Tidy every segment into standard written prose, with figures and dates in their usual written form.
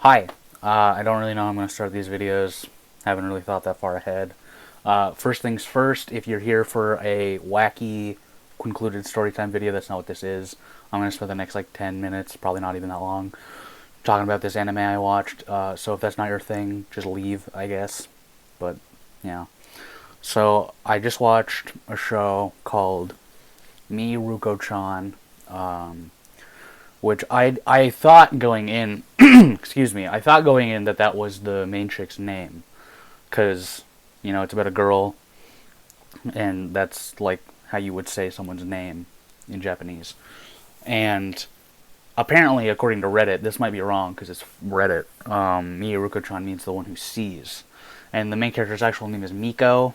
Hi. I don't really know how I'm going to start these videos. Haven't really thought that far ahead. First things first, if you're here for a wacky concluded storytime video, that's not what this is. I'm going to spend the next like 10 minutes, probably not even that long, talking about this anime I watched. So if that's not your thing, just leave, I guess. But, yeah. So I just watched a show called Mieruko-chan, which I thought going in, excuse me, I thought going in that that was the main chick's name, because it's about a girl, and that's like how you would say someone's name in Japanese. And apparently, according to Reddit, this might be wrong because it's Reddit. Mieruko-chan means the one who sees, and the main character's actual name is Miko.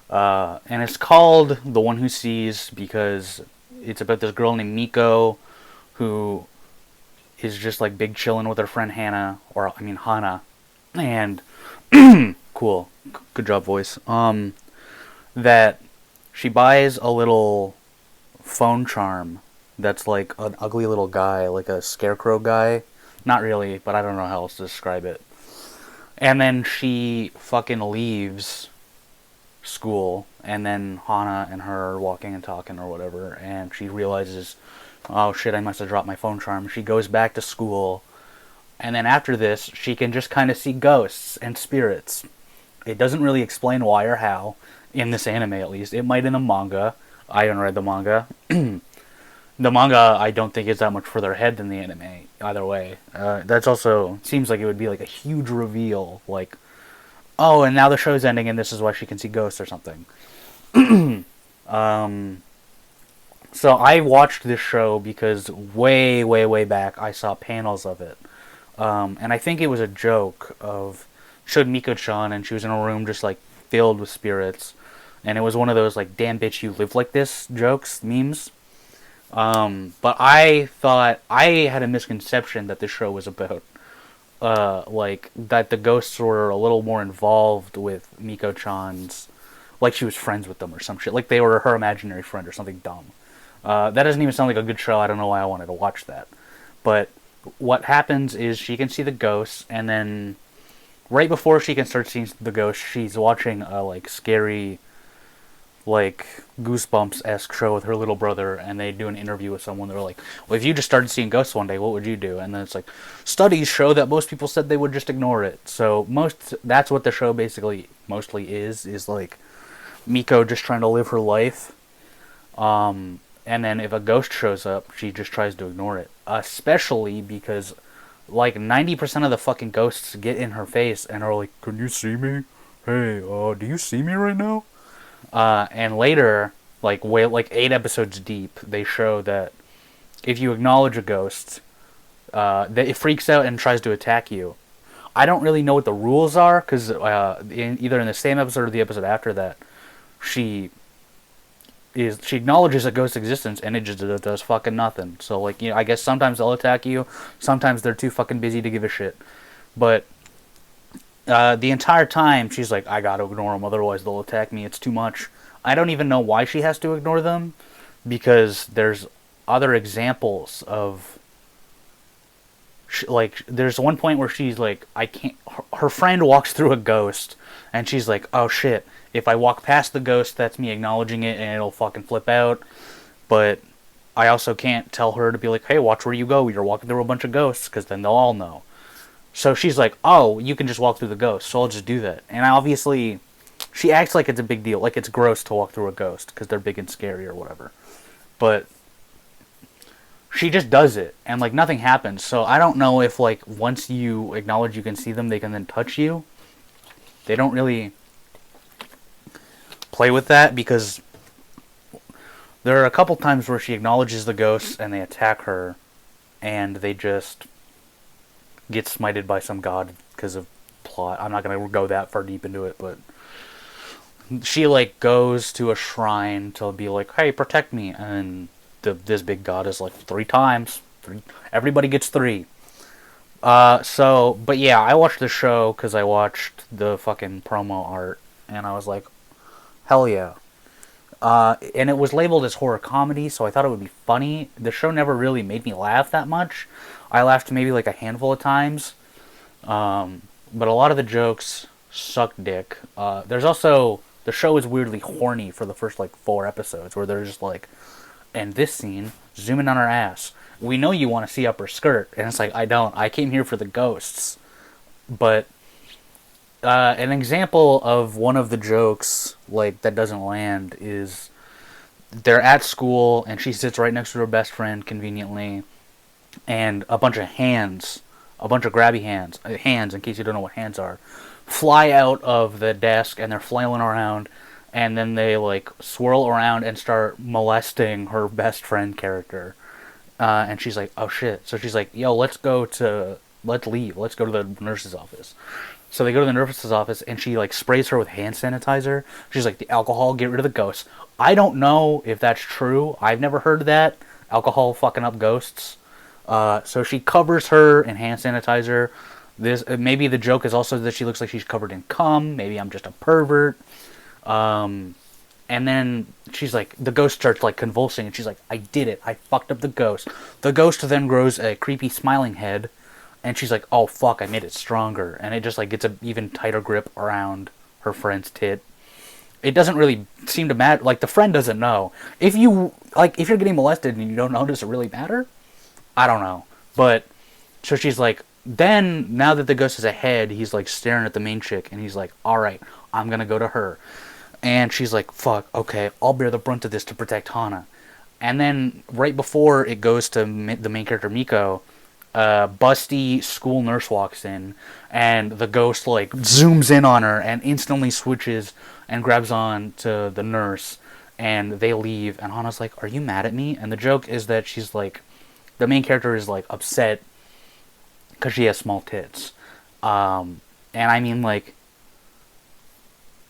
And it's called The One Who Sees because it's about this girl named Miko who is just like big chillin' with her friend Hannah, or I mean Hana, and cool, good job, voice. That she buys a little phone charm that's like an ugly little guy, like a scarecrow guy. Not really, but I don't know how else to describe it. And then she fucking leaves school, and then Hana and her are walking and talking or whatever, and she realizes, oh shit, I must have dropped my phone charm. She goes back to school, and then after this, she can just kind of see ghosts and spirits. It doesn't really explain why or how, in this anime at least. It might in the manga. I haven't read the manga. The manga, I don't think, is that much further ahead than the anime, either way. That's also, seems like it would be like a huge reveal, like, oh, and now the show's ending and this is why she can see ghosts or something. um, so I watched this show because way, way, way back I saw panels of it. And I think it was a joke of, showed Miko-chan and she was in a room just like filled with spirits. And it was one of those like, damn bitch, you live like this jokes, memes. But I thought, I had a misconception that this show was about like that the ghosts were a little more involved with Miko-chan's, like she was friends with them or some shit, like they were her imaginary friend or something dumb. That doesn't even sound like a good show. I don't know why I wanted to watch that. But what happens is she can see the ghosts, and then right before she can start seeing the ghosts, she's watching a like scary, like Goosebumps-esque show with her little brother, and they do an interview with someone. They're like, well, if you just started seeing ghosts one day, what would you do? And then it's like, studies show that most people said they would just ignore it. So that's what the show basically mostly is like Miko just trying to live her life. And then if a ghost shows up, she just tries to ignore it. Especially because like 90% of the fucking ghosts get in her face and are like, can you see me? Hey, do you see me right now? And later, like 8 episodes deep, they show that if you acknowledge a ghost, that it freaks out and tries to attack you. I don't really know what the rules are because either in the same episode or the episode after that, she acknowledges a ghost's existence and it just does fucking nothing. So like I guess sometimes they'll attack you, sometimes they're too fucking busy to give a shit. But the entire time she's like, I gotta ignore them, otherwise they'll attack me. It's too much. I don't even know why she has to ignore them, because there's other examples of, like, there's one point where she's like, I can't. Her friend walks through a ghost, and she's like, oh shit. If I walk past the ghost, that's me acknowledging it, and it'll fucking flip out. But I also can't tell her to be like, hey, watch where you go. You're walking through a bunch of ghosts, because then they'll all know. So she's like, oh, you can just walk through the ghost, so I'll just do that. And obviously, she acts like it's a big deal, like it's gross to walk through a ghost, because they're big and scary or whatever. But she just does it, and like nothing happens. So I don't know if like once you acknowledge you can see them, they can then touch you. They don't really play with that, because there are a couple times where she acknowledges the ghosts and they attack her, and they just get smited by some god because of plot. I'm not going to go that far deep into it, but she like goes to a shrine to be like, hey, protect me, and this big god is like 3 times. Everybody gets 3. But yeah, I watched the show because I watched the fucking promo art, and I was like, hell yeah. And it was labeled as horror comedy, so I thought it would be funny. The show never really made me laugh that much. I laughed maybe like a handful of times, But a lot of the jokes suck dick. There's also the show is weirdly horny for the first like 4 episodes, where they're just like, and this scene, zooming on her ass. We know you want to see up her skirt, and it's like, I don't. I came here for the ghosts. But an example of one of the jokes like that doesn't land is they're at school and she sits right next to her best friend conveniently, and a bunch of hands, a bunch of grabby hands in case you don't know what hands are, fly out of the desk and they're flailing around, and then they like swirl around and start molesting her best friend character. And she's like, oh shit. So she's like, yo, let's leave. Let's go to the nurse's office. So they go to the nurse's office and she like sprays her with hand sanitizer. She's like, the alcohol, get rid of the ghosts. I don't know if that's true. I've never heard that. Alcohol fucking up ghosts. So she covers her in hand sanitizer. This maybe the joke is also that she looks like she's covered in cum. Maybe I'm just a pervert. And then she's like, the ghost starts like convulsing, and she's like, I did it. I fucked up the ghost. The ghost then grows a creepy smiling head, and she's like, oh fuck, I made it stronger. And it just like gets an even tighter grip around her friend's tit. It doesn't really seem to matter. Like, the friend doesn't know. If you're getting molested and you don't know, does it really matter? I don't know. But, so she's like, then, now that the ghost is ahead, he's like staring at the main chick, and he's like, alright, I'm gonna go to her. And she's like, fuck, okay, I'll bear the brunt of this to protect Hana. And then, right before it goes to the main character, Miko, a busty school nurse walks in, and the ghost, like, zooms in on her and instantly switches and grabs on to the nurse, and they leave, and Hana's like, are you mad at me? And the joke is that she's like, the main character is, like, upset because she has small tits. And I mean, like,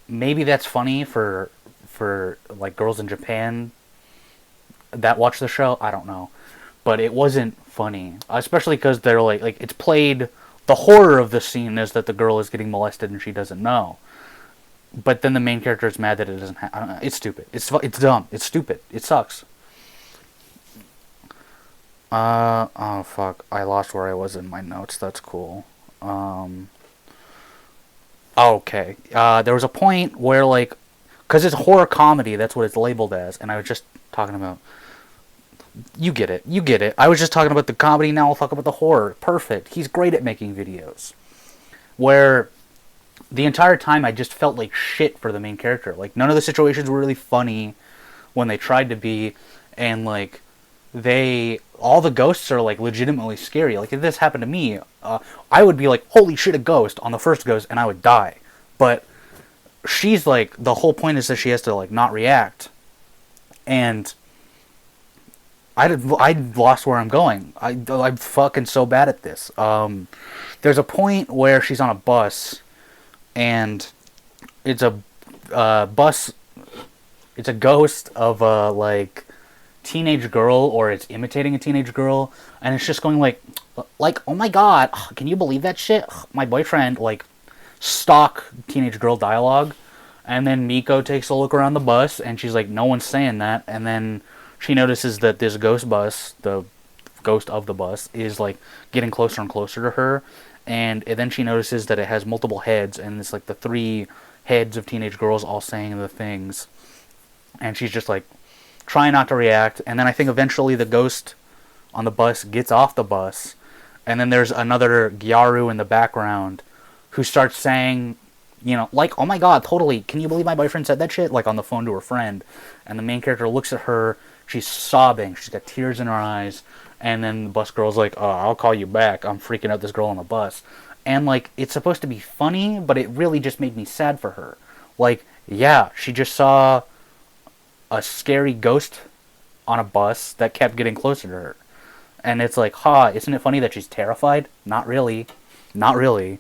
maybe that's funny for like girls in Japan that watch the show. I don't know, but it wasn't funny, especially because they're like it's played. The horror of the scene is that the girl is getting molested and she doesn't know. But then the main character is mad that it doesn't. I don't know. It's stupid. It's dumb. It's stupid. It sucks. Oh fuck. I lost where I was in my notes. That's cool. Okay. There was a point where, like, because it's horror comedy, that's what it's labeled as, and I was just talking about. You get it. You get it. I was just talking about the comedy, now I'll talk about the horror. Perfect. He's great at making videos. Where the entire time I just felt like shit for the main character. Like, none of the situations were really funny when they tried to be, and, like, all the ghosts are like legitimately scary. Like, if this happened to me, I would be like, holy shit, a ghost on the first ghost, and I would die. But she's like, the whole point is that she has to like not react, and I lost where I'm going. I'm fucking so bad at this. There's a point where she's on a bus, and it's a bus. It's a ghost of a like teenage girl, or it's imitating a teenage girl, and it's just going like oh my god, can you believe that shit? My boyfriend, like, stock teenage girl dialogue. And then Miko takes a look around the bus, and she's like, no one's saying that. And then she notices that this ghost bus, the ghost of the bus, is like getting closer and closer to her. And then she notices that it has multiple heads, and it's like the 3 heads of teenage girls all saying the things. And she's just like trying not to react. And then I think eventually the ghost on the bus gets off the bus, and then there's another Gyaru in the background who starts saying, you know, like, oh my god, totally, can you believe my boyfriend said that shit? Like, on the phone to her friend. And the main character looks at her, she's sobbing, she's got tears in her eyes, and then the bus girl's like, oh, I'll call you back, I'm freaking out this girl on the bus. And, like, it's supposed to be funny, but it really just made me sad for her. Like, yeah, she just saw a scary ghost on a bus that kept getting closer to her. And it's like, isn't it funny that she's terrified? Not really. Not really.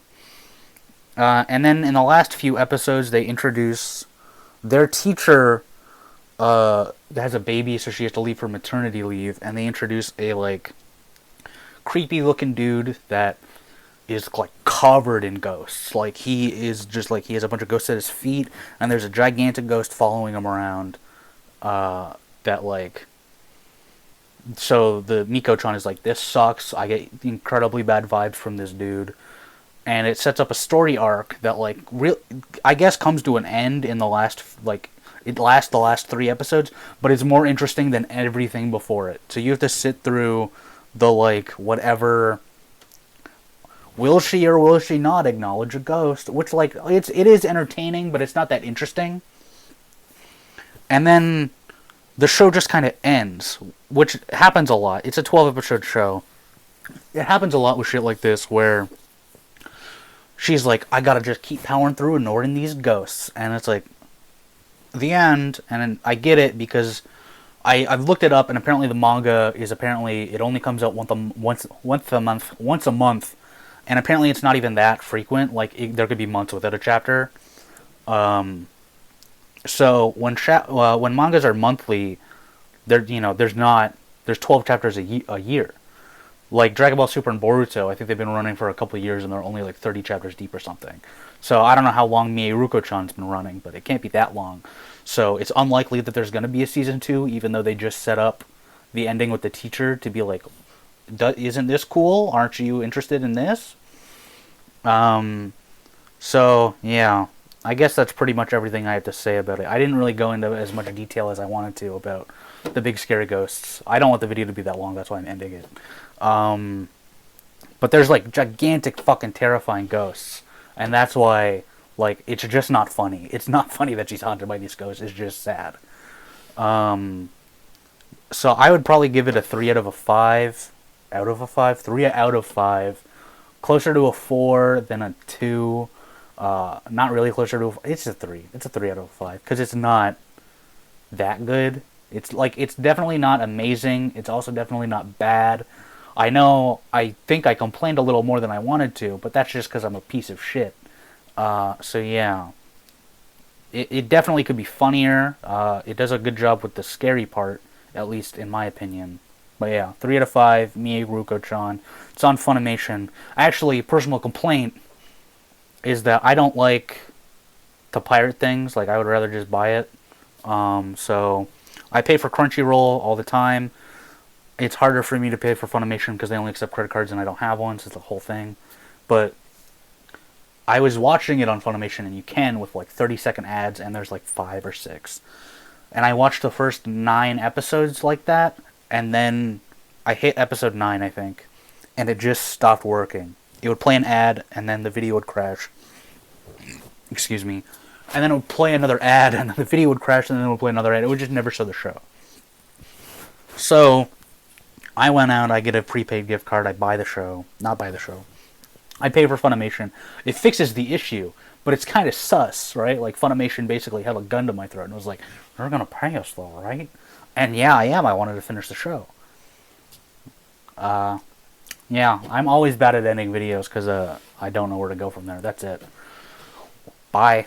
And then in the last few episodes, they introduce their teacher has a baby, so she has to leave for maternity leave, and they introduce a, like, creepy looking dude that is, like, covered in ghosts. Like, he is just, like, he has a bunch of ghosts at his feet, and there's a gigantic ghost following him around, that, like, so the Miko-chan is like, this sucks, I get incredibly bad vibes from this dude. and it sets up a story arc that like I guess comes to an end in the last like it lasts the last 3 episodes, but it's more interesting than everything before it. So you have to sit through the like whatever. Will she or will she not acknowledge a ghost? Which like it is entertaining, but it's not that interesting. And then the show just kind of ends, which happens a lot. It's a 12-episode show. It happens a lot with shit like this where she's like, I gotta just keep powering through ignoring these ghosts. And it's like, the end. And I get it because I've looked it up, and apparently the manga is apparently, it only comes out once a month. And apparently it's not even that frequent. Like, there could be months without a chapter. So when mangas are monthly, there's 12 chapters a year. Like Dragon Ball Super and Boruto, I think they've been running for a couple of years and they're only like 30 chapters deep or something. So I don't know how long Mieruko-chan's been running, but it can't be that long. So it's unlikely that there's going to be a season 2, even though they just set up the ending with the teacher to be like, isn't this cool? Aren't you interested in this? So yeah, I guess that's pretty much everything I have to say about it. I didn't really go into as much detail as I wanted to about the big scary ghosts. I don't want the video to be that long, that's why I'm ending it. But there's like gigantic fucking terrifying ghosts, and that's why like it's just not funny. It's not funny that she's haunted by these ghosts. It's just sad. So I would probably give it a 3 out of a 5. 3 out of 5. Closer to a 4 than a 2. Not really closer to a 4. It's a 3. It's a 3 out of 5 because it's not that good. It's definitely not amazing. It's also definitely not bad. I think I complained a little more than I wanted to, but that's just because I'm a piece of shit. So yeah. It definitely could be funnier. It does a good job with the scary part, at least in my opinion. But yeah, 3 out of 5, Mieruko-chan. It's on Funimation. Actually, personal complaint is that I don't like to pirate things. Like, I would rather just buy it. So I pay for Crunchyroll all the time. It's harder for me to pay for Funimation because they only accept credit cards and I don't have one, so it's the whole thing. But I was watching it on Funimation, and you can with like 30-second ads, and there's like 5 or 6. And I watched the first 9 episodes like that, and then I hit episode 9, I think, and it just stopped working. It would play an ad, and then the video would crash. Excuse me. And then it would play another ad, and then the video would crash, and then it would play another ad. It would just never show the show. So I went out, I get a prepaid gift card, I buy the show. Not buy the show. I pay for Funimation. It fixes the issue, but it's kind of sus, right? Like, Funimation basically held a gun to my throat and was like, you're going to pay us though, right? And yeah, I am. I wanted to finish the show. Yeah, I'm always bad at ending videos because I don't know where to go from there. That's it. Bye.